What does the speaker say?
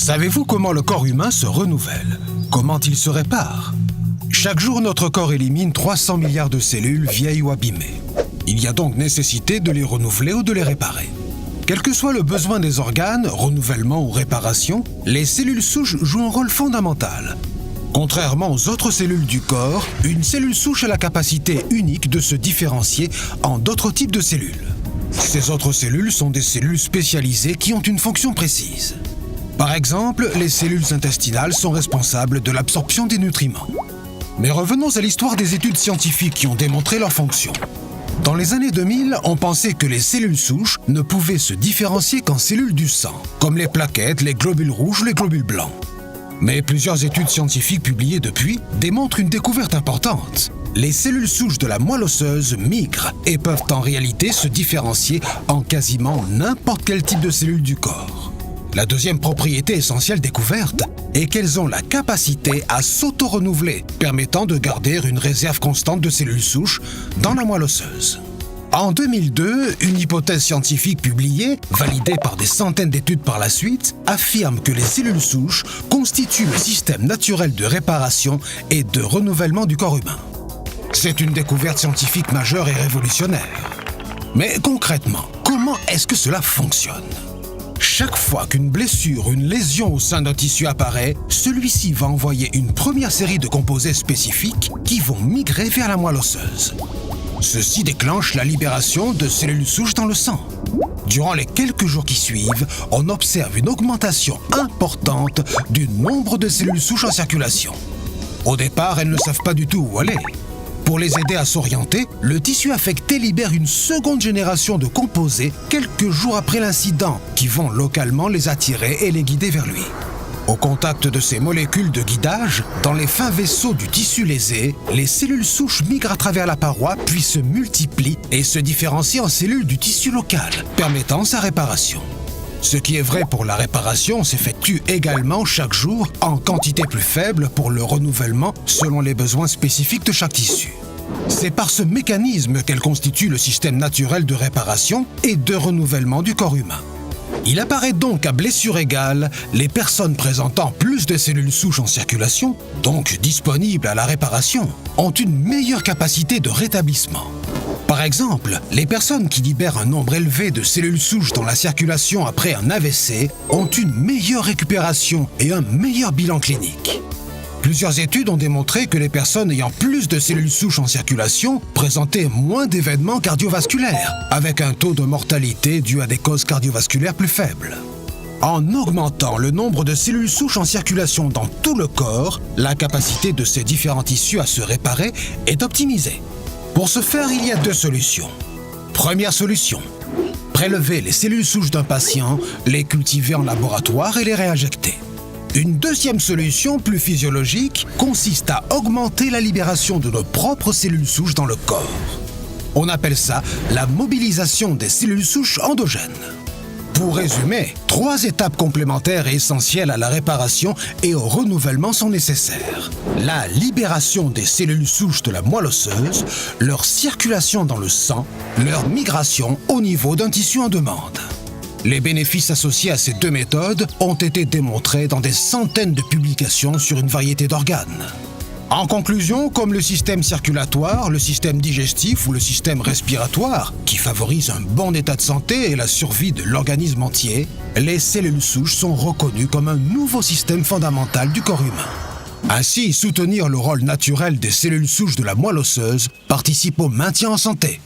Savez-vous comment le corps humain se renouvelle? Comment il se répare? Chaque jour, notre corps élimine 300 milliards de cellules vieilles ou abîmées. Il y a donc nécessité de les renouveler ou de les réparer. Quel que soit le besoin des organes, renouvellement ou réparation, les cellules souches jouent un rôle fondamental. Contrairement aux autres cellules du corps, une cellule souche a la capacité unique de se différencier en d'autres types de cellules. Ces autres cellules sont des cellules spécialisées qui ont une fonction précise. Par exemple, les cellules intestinales sont responsables de l'absorption des nutriments. Mais revenons à l'histoire des études scientifiques qui ont démontré leur fonction. Dans les années 2000, on pensait que les cellules souches ne pouvaient se différencier qu'en cellules du sang, comme les plaquettes, les globules rouges ou les globules blancs. Mais plusieurs études scientifiques publiées depuis démontrent une découverte importante. Les cellules souches de la moelle osseuse migrent et peuvent en réalité se différencier en quasiment n'importe quel type de cellule du corps. La deuxième propriété essentielle découverte est qu'elles ont la capacité à s'auto-renouveler, permettant de garder une réserve constante de cellules souches dans la moelle osseuse. En 2002, une hypothèse scientifique publiée, validée par des centaines d'études par la suite, affirme que les cellules souches constituent le système naturel de réparation et de renouvellement du corps humain. C'est une découverte scientifique majeure et révolutionnaire. Mais concrètement, comment est-ce que cela fonctionne? Chaque fois qu'une blessure, une lésion au sein d'un tissu apparaît, celui-ci va envoyer une première série de composés spécifiques qui vont migrer vers la moelle osseuse. Ceci déclenche la libération de cellules souches dans le sang. Durant les quelques jours qui suivent, on observe une augmentation importante du nombre de cellules souches en circulation. Au départ, elles ne savent pas du tout où aller. Pour les aider à s'orienter, le tissu affecté libère une seconde génération de composés quelques jours après l'incident qui vont localement les attirer et les guider vers lui. Au contact de ces molécules de guidage, dans les fins vaisseaux du tissu lésé, les cellules souches migrent à travers la paroi puis se multiplient et se différencient en cellules du tissu local, permettant sa réparation. Ce qui est vrai pour la réparation s'effectue également chaque jour en quantité plus faible pour le renouvellement selon les besoins spécifiques de chaque tissu. C'est par ce mécanisme qu'elle constitue le système naturel de réparation et de renouvellement du corps humain. Il apparaît donc qu'à blessure égale, les personnes présentant plus de cellules souches en circulation, donc disponibles à la réparation, ont une meilleure capacité de rétablissement. Par exemple, les personnes qui libèrent un nombre élevé de cellules souches dans la circulation après un AVC ont une meilleure récupération et un meilleur bilan clinique. Plusieurs études ont démontré que les personnes ayant plus de cellules souches en circulation présentaient moins d'événements cardiovasculaires, avec un taux de mortalité dû à des causes cardiovasculaires plus faibles. En augmentant le nombre de cellules souches en circulation dans tout le corps, la capacité de ces différents tissus à se réparer est optimisée. Pour ce faire, il y a deux solutions. Première solution, prélever les cellules souches d'un patient, les cultiver en laboratoire et les réinjecter. Une deuxième solution, plus physiologique, consiste à augmenter la libération de nos propres cellules souches dans le corps. On appelle ça la mobilisation des cellules souches endogènes. Pour résumer, 3 étapes complémentaires et essentielles à la réparation et au renouvellement sont nécessaires. La libération des cellules souches de la moelle osseuse, leur circulation dans le sang, leur migration au niveau d'un tissu en demande. Les bénéfices associés à ces 2 méthodes ont été démontrés dans des centaines de publications sur une variété d'organes. En conclusion, comme le système circulatoire, le système digestif ou le système respiratoire, qui favorisent un bon état de santé et la survie de l'organisme entier, les cellules souches sont reconnues comme un nouveau système fondamental du corps humain. Ainsi, soutenir le rôle naturel des cellules souches de la moelle osseuse participe au maintien en santé.